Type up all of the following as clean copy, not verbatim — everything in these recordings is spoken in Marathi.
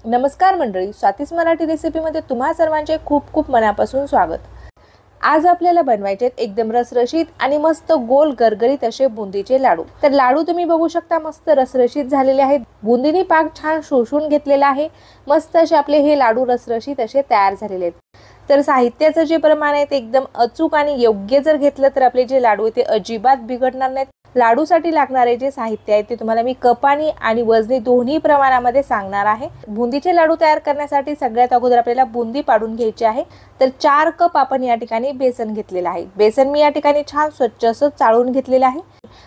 नमस्कार मंडळी, स्वातीस मराठी रेसिपीमध्ये तुम्हा सर्वांचे खूप खूप मनापासून स्वागत। आज आपल्याला बनवायचे एकदम रसरशीत आणि मस्त गोल गरगरीत असे बुंदीचे लाडू। तर लाडू तुम्ही बघू शकता मस्त रसरशीत झालेले आहेत। बुंदीने पाक छान शोषून घेतलेला आहे। मस्त असे आपले हे लाडू रसरशीत असे तयार झालेले आहेत। तर साहित्याचं जे प्रमाण आहे ते एकदम अचूक आणि योग्य जर घेतलं तर आपले जे लाडू आहेत ते अजिबात बिघडणार नाहीत। लाडूसाठी लागणारे जे साहित्य आहे ते तुम्हाला मी कपानी आणि वजनी दोन्ही प्रमाणामध्ये सांगणार आहे। बुंदीचे लाडू तयार करण्यासाठी सगळ्यात अगोदर आपल्याला बुंदी पाडून घ्यायची आहे। तर 4 कप आपण या ठिकाणी बेसन घेतलेला आहे। बेसन मी या ठिकाणी छान स्वच्छ असं चाळून घेतलेलं आहे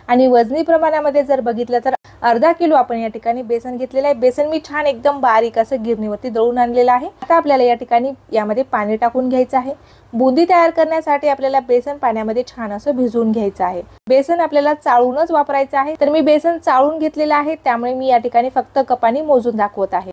आणि वजनी प्रमाणामध्ये जर बघितलं तर अर्धा किलो आपण या ठिकाणी बेसन घेतलेलं आहे। बेसन मी छान एकदम बारीक असं गिरणीवरती दळून आणलेलं आहे। आता आपल्याला या ठिकाणी यामध्ये पाणी टाकून घ्यायचं आहे। बुंदी तयार करण्यासाठी आपल्याला बेसन पाण्यामध्ये छान असं भिजवून घ्यायचं आहे। बेसन आपल्याला चाळूनच वापरायचं आहे। तर मी बेसन चाळून घेतलेलं आहे, त्यामुळे मी या ठिकाणी फक्त कपानी मोजून दाखवत आहे।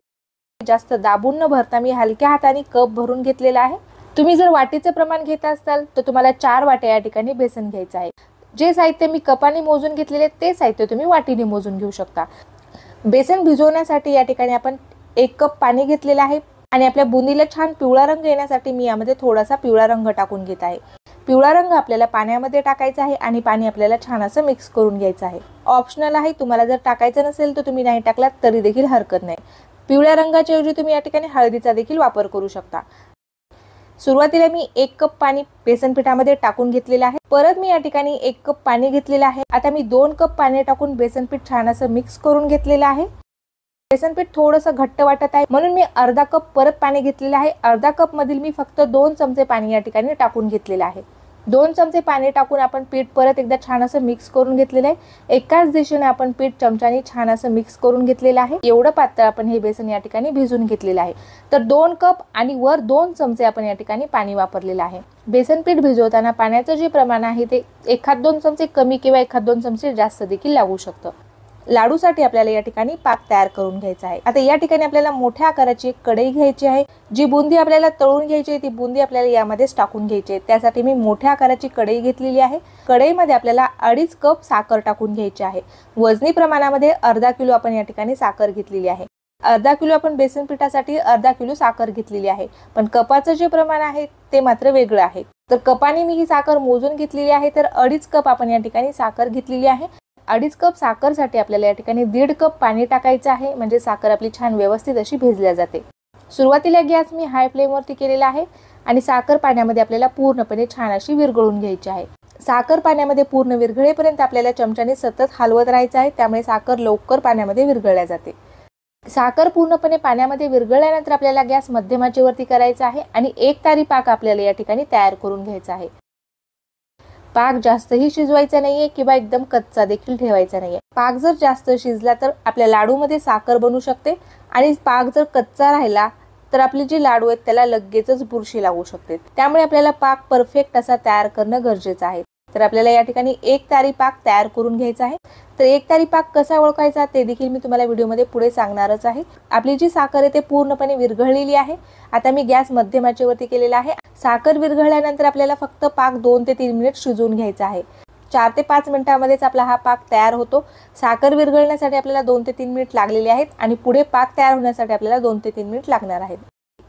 जास्त दाबून न भरता मी हलक्या हाताने कप भरून घेतलेला आहे। तुम्ही जर वाटीचे प्रमाण घेत असाल तर तुम्हाला 4 वाट्या या ठिकाणी बेसन घ्यायचं आहे। जे साहित्य मी कपाने मोजून घेतलेले ते साहित्य तुम्ही वाटीने मोजून घेऊ शकता। बेसन भिजवण्यासाठी या ठिकाणी आपण 1 कप पाणी घेतलेलं आहे आणि आपल्या बुंदीला छान पिवळा रंग येण्यासाठी मी यामध्ये थोडासा पिवळा रंग टाकून घेत आहे। पिवळा रंग आपल्याला पाण्यामध्ये टाकायचा आहे आणि पाणी आपल्याला छान असं मिक्स करून घ्यायचं आहे। ऑप्शनल आहे, तुम्हाला जर टाकायचं नसेल तर तुम्ही नाही टाकलात तरी देखील हरकत नाही। पिवळ्या रंगाच्या ऐवजी तुम्ही या ठिकाणी हळदीचा देखील वापर करू शकता। सुरुवातीला मी 1 कप पाणी बेसन पिठामध्ये टाकून घेतलेलं आहे। परत मी या ठिकाणी 1 कप पाणी घेतलेलं आहे। आता मी 2 कप पाणी टाकून बेसन पीठ छान असं मिक्स करून घेतलेलं आहे। बेसन पीठ थोडंसं घट्ट वाटत आहे म्हणून मी अर्धा कप परत पाणी घेतलेलं आहे। अर्धा कप मधील मी फक्त 2 चमचे पाणी या ठिकाणी टाकून घेतलेलं आहे। 2 चमचे पाणी टाकून आपण पीठ परत एकदा छान असं मिक्स करून घेतलेलं आहे। एकाच दिशेने आपण पीठ चमच्याने छान असं मिक्स करून घेतलेलं आहे। एवढं पातळ आपण हे बेसन या ठिकाणी भिजून घेतलेलं आहे। तर 2 कप आणि वर 2 चमचे आपण या ठिकाणी पाणी वापरलेलं आहे। बेसन पीठ भिजवताना पाण्याचं जे प्रमाण आहे ते 1-2 चमचे कमी किंवा 1-2 चमचे जास्त देखील लागू शकतं। लाडूसाठी आपल्याला या ठिकाणी पाक तयार करून घ्यायचा आहे। आता या ठिकाणी आपल्याला मोठ्या आकाराची एक कढई घ्यायची आहे। जी बुंदी आपल्याला तळून घ्यायची आहे ती बुंदी आपल्याला यामध्येच टाकून घ्यायची आहे। त्यासाठी मी मोठ्या आकाराची कढई घेतलेली आहे। कढईमध्ये आपल्याला 2.5 कप साखर टाकून घ्यायची आहे। वजनी प्रमाणामध्ये अर्धा किलो आपण या ठिकाणी साखर घेतलेली आहे। अर्धा किलो आपण बेसन पिठासाठी अर्धा किलो साखर घेतलेली आहे, पण कपाचं जे प्रमाण आहे ते मात्र वेगळं आहे। तर कपाने मी ही साखर मोजून घेतलेली आहे। तर 2.5 कप आपण या ठिकाणी साखर घेतलेली आहे। 2.5 कप साखरसाठी आपल्याला या ठिकाणी 1.5 कप पाणी टाकायचं आहे, म्हणजे साखर आपली छान व्यवस्थित अशी भिजल्या जाते। सुरुवातीला गॅस मी हाय फ्लेमवरती केलेला आहे आणि साखर पाण्यामध्ये आपल्याला पूर्णपणे छान अशी विरघळून घ्यायची आहे। साखर पाण्यामध्ये पूर्ण विरघळेपर्यंत आपल्याला चमच्याने सतत हलवत राहायचं आहे, त्यामुळे साखर लवकर पाण्यामध्ये विरघळल्या जाते। साखर पूर्णपणे पाण्यामध्ये विरघळल्यानंतर आपल्याला गॅस मध्यम आचेवरती करायचा आहे आणि 1 तारी पाक आपल्याला या ठिकाणी तयार करून घ्यायचा आहे। पाक जास्तही शिजवायचा नाहीये किंवा एकदम कच्चा देखील ठेवायचा नाहीये। पाक जर जास्त शिजला तर आपल्या लाडूमध्ये साखर बनू शकते आणि पाक जर कच्चा राहिला तर आपले जे लाडू आहेत त्याला लगेचच बुरशी लागू शकते। त्यामुळे आपल्याला पाक परफेक्ट असा तयार करणं गरजेचं आहे। तर आपल्याला या ठिकाणी 1 तारी पाक तयार करून घ्यायचा आहे। तर 1 तारी पाक कसा ओळखायचा ते देखील मी तुम्हाला व्हिडिओमध्ये पुढे सांगणारच आहे। आपली जी साखर आहे ते पूर्णपणे विरघळलेली आहे। आता मी गॅस मध्यम आचेवरती केलेला आहे। साखर विरघळल्यानंतर आपल्याला फक्त पाक 2 ते 3 मिनिट शिजवून घ्यायचा आहे। 4 ते 5 मिनिटांमध्येच आपला हा पाक तयार होतो। साखर विरघळण्यासाठी आपल्याला 2 ते 3 मिनिट लागलेले आहेत आणि पुढे पाक तयार होण्यासाठी आपल्याला 2 ते 3 मिनिट लागणार आहेत।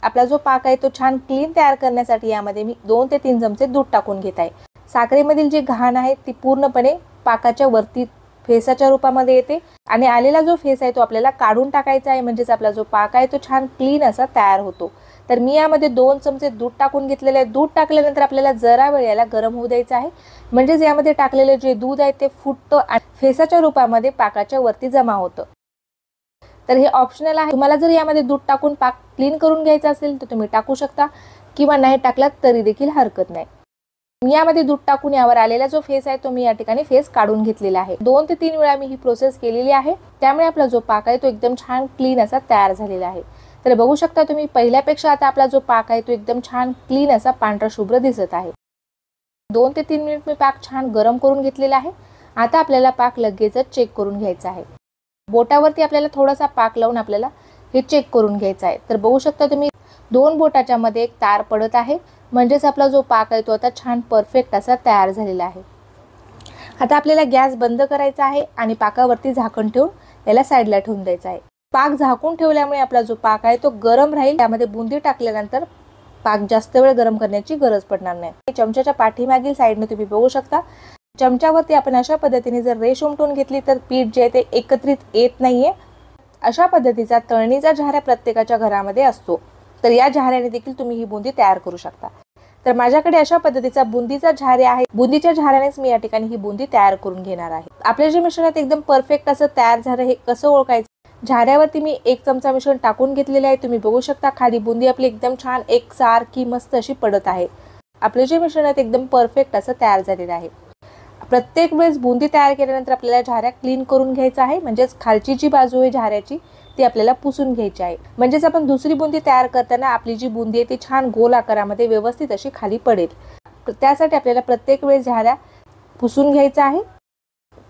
आपला जो पाक आहे तो छान क्लीन तयार करण्यासाठी यामध्ये मी 2 ते 3 चमचे दूध टाकून घेत आहे। साखरेमधील जे घाण आहे ती पूर्णपणे पाकाच्या वरती फेसाच्या रूपामध्ये येते आणि आलेला जो फेस आहे तो आपल्याला काढून टाकायचा आहे, म्हणजेच आपला जो पाक आहे तो छान क्लीन असा तयार होतो। तर मी यामध्ये 2 चमचे दूध टाकून घेतलेले आहे। दूध टाकल्यानंतर आपल्याला जरा वेळ याला गरम होऊ द्यायचं आहे, म्हणजेच यामध्ये टाकलेले जे दूध आहे ते फुटतं आणि फेसाच्या रूपामध्ये पाकाच्या वरती जमा होतं। तर हे ऑप्शनल आहे, तुम्हाला जर यामध्ये दूध टाकून पाक क्लीन करून घ्यायचा असेल तर तुम्ही टाकू शकता किंवा नाही टाकलात तरी देखील हरकत नाही। मी यामध्ये दूध टाकून यावर आलेला जो फेस आहे तो मी या ठिकाणी फेस काढून घेतलेला आहे। 2 ते 3 वेळा मी ही प्रोसेस केलेली आहे, त्यामुळे आपला जो पाक आहे तो एकदम छान क्लीन असा तयार झालेला आहे। तर बघू शकता तुम्ही पहिल्यापेक्षा आता आपला जो पाक आहे तो एकदम छान क्लीन असा पांढरा शुभ्र दिसत आहे। 2 ते 3 मिनिट मी पाक छान गरम करून घेतलेला आहे। आता आपल्याला पाक लगेचच चेक करून घ्यायचा आहे। बोटावरती आपल्याला थोडासा पाक लावून आपल्याला हे चेक करून घ्यायचं आहे। तर बघू शकता तुम्ही 2 बोटाच्या मध्ये एक तार पडत आहे, म्हणजेच आपला जो पाक आहे तो आता छान परफेक्ट असा तयार झालेला आहे। आता आपल्याला गॅस बंद करायचा आहे आणि पाकावरती झाकण ठेवून याला साईडला ठेवून द्यायचं आहे। पाक झाकून ठेवल्यामुळे आपला जो पाक आहे तो गरम राहील। त्यामध्ये बुंदी टाकल्यानंतर पाक जास्त वेळ गरम करण्याची गरज पडणार नाही। चमच्याच्या पाठीमागील साईडने तुम्ही बघू शकता, चमच्यावरती आपण अशा पद्धतीने जर रेष उमटून घेतली तर पीठ जे आहे ते एकत्रित येत नाहीये। अशा पद्धतीचा तळणीचा झाऱ्या प्रत्येकाच्या घरामध्ये असतो, तर या झाऱ्याने देखील तुम्ही ही बुंदी तयार करू शकता। तर माझ्याकडे अशा पद्धतीचा बुंदीचा झाऱ्या आहे। बुंदीच्या झाऱ्यानेच मी या ठिकाणी ही बुंदी तयार करून घेणार आहे। आपल्या जे मिश्रणात एकदम परफेक्ट असं तयार झालं हे कसं ओळखायचं? झाऱ्यावरती मी 1 चमचा मिश्रण टाकून घेतलेले आहे। तुम्ही बघू शकता खाली बुंदी आपली एकदम छान एकसारखी मस्त अशी पडत आहे। आपले जे मिश्रण आहे एकदम परफेक्ट असं तयार झालेलं आहे। प्रत्येक वेळेस बुंदी तयार केल्यानंतर आपल्याला झाऱ्या क्लीन करून घ्यायचा आहे, म्हणजेच खालची जी बाजू आहे झाऱ्याची ती आपल्याला पुसून घ्यायची आहे। म्हणजेच आपण दुसरी बुंदी तयार करताना आपली जी बुंदी आहे ती छान गोल आकारामध्ये व्यवस्थित अशी खाली पडेल। त्यासाठी आपल्याला प्रत्येक वेळेस झाऱ्या पुसून घ्यायचा आहे।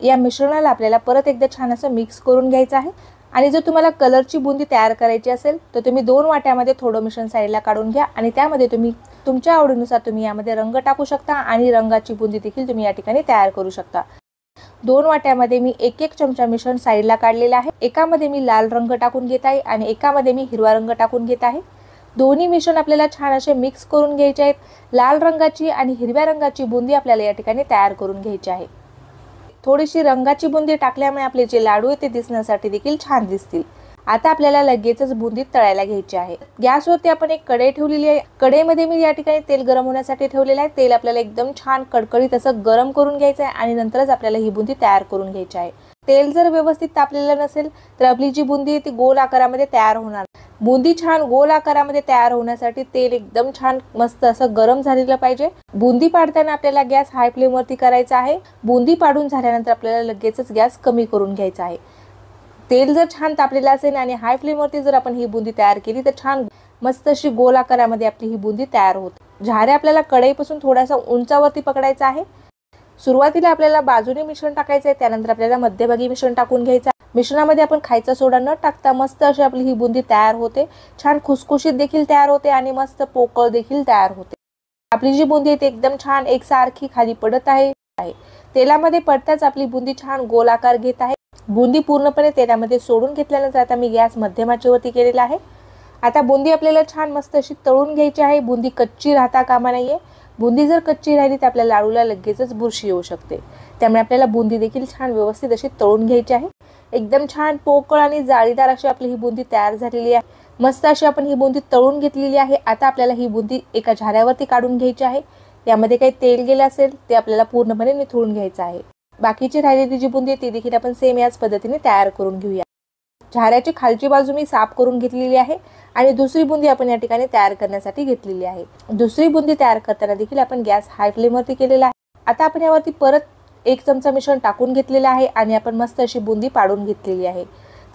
या मिश्रणाला आपल्याला परत एकदा छान असं मिक्स करून घ्यायचं आहे। आणि जर तुम्हाला कलरची बुंदी तयार करायची असेल तर तुम्ही 2 वाट्यामध्ये थोडं मिश्रण साईडला काढून घ्या आणि त्यामध्ये तुम्ही तुमच्या आवडीनुसार तुम्ही यामध्ये रंग टाकू शकता आणि रंगाची बुंदी देखील तुम्ही या ठिकाणी तयार करू शकता। 2 वाट्यामध्ये मी 1-1 चमचा मिश्रण साईडला काढलेला आहे। एकामध्ये मी लाल रंग टाकून घेत आहे आणि एकामध्ये मी हिरवा रंग टाकून घेत आहे। दोन्ही मिश्रण आपल्याला छान असे मिक्स करून घ्यायचे आहेत। लाल रंगाची आणि हिरव्या रंगाची बुंदी आपल्याला या ठिकाणी तयार करून घ्यायची आहे। थोडीशी रंगाची बुंदी टाकल्यामुळे आपले जे लाडू आहेत ते दिसण्यासाठी देखील छान दिसतील। आता आपल्याला लगेचच बुंदी तळायला घ्यायची आहे। गॅसवरती आपण एक कढई ठेवलेली आहे। कढईमध्ये मी या ठिकाणी तेल गरम होण्यासाठी ठेवलेलं आहे। तेल आपल्याला एकदम छान कडकडीत असं गरम करून घ्यायचं आहे आणि नंतरच आपल्याला ही बुंदी तयार करून घ्यायची आहे। तेल जर व्यवस्थित तापलेलं नसेल तर आपली जी बुंदी आहे ती गोल आकारामध्ये तयार होणार। बुंदी छान गोल आकारामध्ये तयार होण्यासाठी तेल एकदम छान मस्त असं गरम झालेलं पाहिजे। बुंदी पाडताना आपल्याला गॅस हाय फ्लेमवरती करायचा आहे। बुंदी पाडून झाल्यानंतर आपल्याला लगेचच गॅस कमी करून घ्यायचा आहे। तेल जर छान तापलेलं असेल आणि हाय फ्लेमवरती जर आपण ही बुंदी तयार केली तर छान मस्त अशी गोल आकारामध्ये आपली ही बुंदी तयार होते। झाऱ्या आपल्याला कढईपासून थोडासा उंचावरती पकडायचा आहे। सुरुवातीला आपल्याला बाजूने मिश्रण टाकायचं आहे, त्यानंतर आपल्याला मध्यभागी मिश्रण टाकून घ्यायचं आहे। मिश्रणामध्ये आपण खायचा सोडा न टाकता मस्त अशी आपली ही बुंदी तयार होते। छान खुसखुशीत देखील तयार होते आणि मस्त पोकळ देखील तयार होते। आपली जी बुंदी आहे ती एकदम छान एकसारखी खाली पडत आहे। तेलामध्ये पडताच आपली बुंदी छान गोल आकार घेत आहे। बुंदी पूर्णपणे तेलामध्ये सोडून घेतल्यानंतर आता मी गॅस मध्यम आचेवरती केलेला आहे। आता बुंदी आपल्याला छान मस्त अशी तळून घ्यायची आहे। बुंदी कच्ची राहता कामा नाहीये। बुंदी जर कच्ची राहिली तर आपल्या लाडूला लगेचच बुरशी येऊ शकते। त्यामुळे आपल्याला बुंदी देखील छान व्यवस्थित अशी तळून घ्यायची आहे। एकदम छान पोकळ आणि जाळीदार अशी आपली ही बुंदी तयार झालेली आहे। मस्त अशी आपण ही बुंदी तळून घेतलेली आहे। आता आपल्याला ही बुंदी एका झाऱ्यावरती काढून घ्यायची आहे। यामध्ये काही तेल गेले असेल ते आपल्याला पूर्णपणे निथळून घ्यायचं आहे। बाकीची राहिलेली जी बुंदी आहे ती देखील आपण सेम याच पद्धतीने तयार करून घेऊया। झाऱ्याची खालची बाजू मी साफ करून घेतलेली आहे आणि दुसरी बुंदी आपण या ठिकाणी तयार करण्यासाठी घेतलेली आहे। दुसरी बुंदी तयार करताना देखील आपण गॅस हाय फ्लेमवरती केलेला आहे। आता आपण यावरती परत 1 चमचा मिश्रण टाकून घेतलेलं आहे आणि आपण मस्त अशी बुंदी पाडून घेतलेली आहे।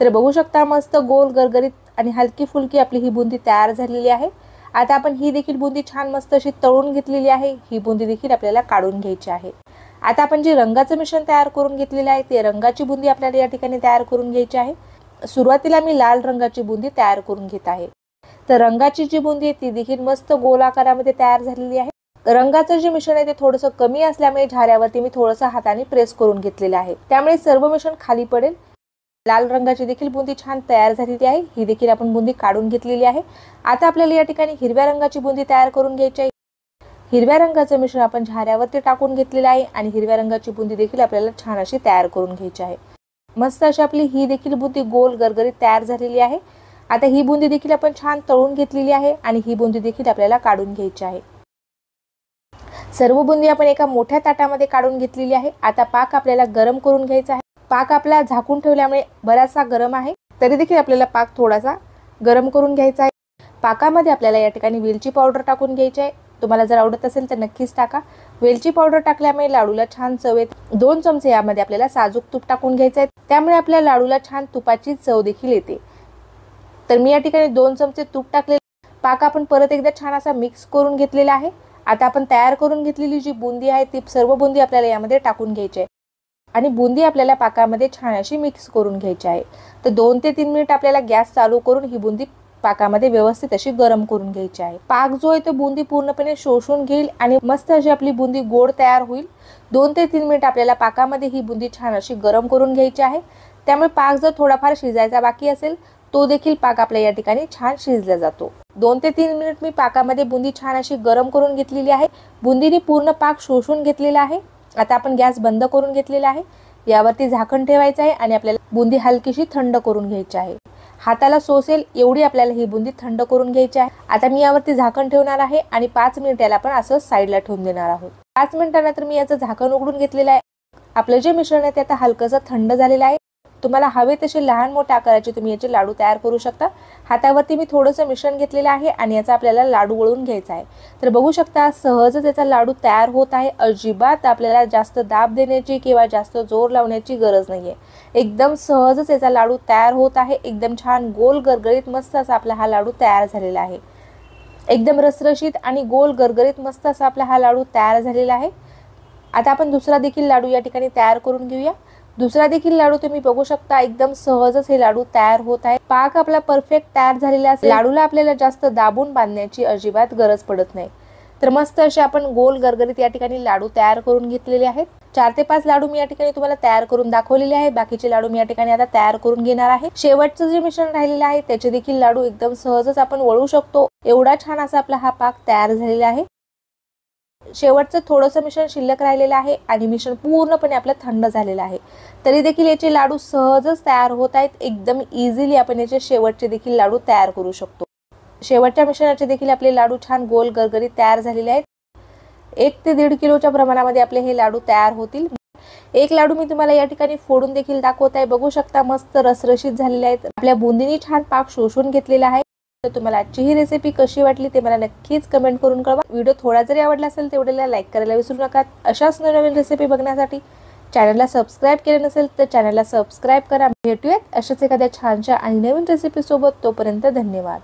तर बघू शकता मस्त गोल गरगरीत आणि हलकी फुलकी आपली ही बुंदी तयार झालेली आहे। आता आपण ही देखील बुंदी छान मस्त अशी तळून घेतलेली आहे। ही बुंदी देखील आपल्याला काढून घ्यायची आहे। आता आपण जे रंगाचं मिश्रण तयार करून घेतलेलं आहे ते रंगाची बुंदी आपल्याला या ठिकाणी तयार करून घ्यायची आहे। सुरुवातीला मी लाल रंगाची बुंदी तयार करून घेत आहे। तर रंगाची जी बुंदी आहे ती देखील मस्त गोल आकारामध्ये तयार झालेली आहे। रंगाचं जे मिश्रण आहे ते थोडंसं कमी असल्यामुळे झाऱ्यावरती मी थोडंसं हाताने प्रेस करून घेतलेलं आहे, त्यामुळे सर्व मिश्रण खाली पडेल। लाल रंगाची देखील बुंदी छान तयार झालेली आहे। ही देखील आपण बुंदी काढून घेतलेली आहे। आता आपल्याला या ठिकाणी हिरव्या रंगाची बुंदी तयार करून घ्यायची आहे। हिरव्या रंगाचं मिश्रण आपण झाऱ्यावरती टाकून घेतलेलं आहे आणि हिरव्या रंगाची बुंदी देखील आपल्याला छान अशी तयार करून घ्यायची आहे। मस्त अशी आपली ही देखील बुंदी गोल गरगरीत तयार झालेली आहे। आता ही बुंदी देखील आपण छान तळून घेतलेली आहे आणि ही बुंदी देखील आपल्याला काढून घ्यायची आहे। सर्व बुंदी आपण एका मोठ्या ताटामध्ये काढून घेतलेली आहे। आता पाक आपल्याला गरम करून घ्यायचा आहे। पाक आपला झाकून ठेवल्यामुळे बराचसा गरम आहे, तरी देखील आपल्याला पाक थोडासा गरम करून घ्यायचा आहे। पाकामध्ये आपल्याला या ठिकाणी वेलची पावडर टाकून घ्यायची आहे। तुम्हाला जर आवडत असेल तर नक्कीच टाका। वेलची पावडर टाकल्यामुळे लाडूला छान चव येते। 2 चमचे यामध्ये आपल्याला साजूक तूप टाकून घ्यायचं आहे, त्यामुळे आपल्या लाडूला छान तुपाची चव देखील येते। तर मी या ठिकाणी 2 चमचे तूप टाकले। पाक आपण परत एकदा छान असा मिक्स करून घेतलेला आहे। आता आपण तयार करून घेतलेली जी बुंदी आहे ती सर्व बुंदी आपल्याला यामध्ये टाकून घ्यायची आहे आणि बुंदी आपल्याला पाकामध्ये छान अशी मिक्स करून घ्यायची आहे। तर 2 ते 3 मिनिट आपल्याला गॅस चालू करून ही बुंदी पाकामध्ये व्यवस्थित अशी गरम करून घ्यायची आहे। पाक जो आहे तो बुंदी पूर्णपणे शोषून घेईल आणि मस्त अशी आपली बुंदी गोड तयार होईल। 2 ते 3 मिनिट आपल्याला पाकामध्ये ही बुंदी छान अशी गरम करून घ्यायची आहे। त्यामुळे पाक जर थोडाफार शिजायचा बाकी असेल तो देखील पाक आपल्या या ठिकाणी छान शिजला जातो। 2 ते 3 मिनिट मी पाकामध्ये बुंदी छान अशी गरम करून घेतलेली आहे। बुंदीने पूर्ण पाक शोषून घेतलेला आहे। आता आपण गॅस बंद करून घेतलेला आहे। यावरती झाकण ठेवायचं आहे आणि आपल्याला बुंदी हलकीशी थंड करून घ्यायची आहे। हाताला सोसेल एवढी आपल्याला ही बुंदी थंड करून घ्यायची आहे। आता मी यावरती झाकण ठेवणार आहे आणि 5 मिनिटाला आपण असं साईडला ठेवून देणार आहोत। 5 मिनिटानंतर मी याचं झाकण उघडून घेतलेलं आहे। आपलं जे मिश्रण आहे ते आता हलकंसं थंड झालेलं आहे। तुम्हाला हवे तसे लहान मोठ्या आकाराचे तुम्ही याचे लाडू तयार करू शकता। हातावरती मी थोडंसं मिश्रण घेतलेलं आहे आणि याचा आपल्याला लाडू वळून घ्यायचा आहे। तर बघू शकता सहजच याचा लाडू तयार होत आहे। अजिबात आपल्याला जास्त दाब देण्याची किंवा जास्त जोर लावण्याची गरज नाहीये। एकदम सहजच याचा लाडू तयार होत आहे। एकदम छान गोल गरगरीत मस्त असा आपला हा लाडू तयार झालेला आहे। एकदम रसरशीत आणि गोल गरगरीत मस्त असा आपला हा लाडू तयार झालेला आहे। आता आपण दुसरा देखील लाडू या ठिकाणी तयार करून घेऊया। दुसरा देखील लाडू तुम्ही बघू शकता एकदम सहजच हे लाडू तयार होत आहे। पाक आपला परफेक्ट तयार झालेला असेल, लाडूला आपल्याला जास्त दाबून बांधण्याची अजिबात गरज पडत नाही। तर मस्त असे आपण गोल गरगरीत या ठिकाणी लाडू तयार करून घेतलेले आहेत। 4 ते 5 लाडू मी या ठिकाणी तुम्हाला तयार करून दाखवलेले आहे। बाकीचे लाडू मी या ठिकाणी आता तयार करून घेणार आहे। शेवटचं जे मिश्रण राहिलेलं आहे त्याचे देखील लाडू एकदम सहजच आपण वळू शकतो। एवढा छान असा आपला हा पाक तयार झालेला आहे। शेवटचं थोडंसं मिश्रण शिल्लक राहिलेलं आहे आणि मिश्रण पूर्णपणे आपलं थंड झालेलं आहे। तरी देखील याचे लाडू सहजच तयार होत आहेत। एकदम इझिली आपण याचे शेवटचे देखील लाडू तयार करू शकतो। शेवटच्या मिश्रणाचे देखील आपले लाडू छान गोल गरगरीत तयार झालेले आहेत। 1 ते 1.5 किलोच्या प्रमाणामध्ये आपले हे लाडू तयार होतील। एक लाडू मी तुम्हाला या ठिकाणी फोडून देखील दाखवत आहे। बघू शकता मस्त रसरशीत झालेले आहेत। आपल्या बुंदीने छान पाक शोषून घेतलेला आहे। तर तुम्हाला आजची ही रेसिपी कशी वाटली ते मला नक्कीच कमेंट करून कळवा। व्हिडिओ थोडा जरी आवडला असेल तेवढ्याला लाईक करायला विसरू नका। अशाच नवीन रेसिपी बघण्यासाठी चॅनलला सबस्क्राईब केलं नसेल तर चॅनलला सबस्क्राईब करा। भेटूयात अशाच एखाद्या छानशा आणि नवीन रेसिपी सोबत। तोपर्यंत धन्यवाद।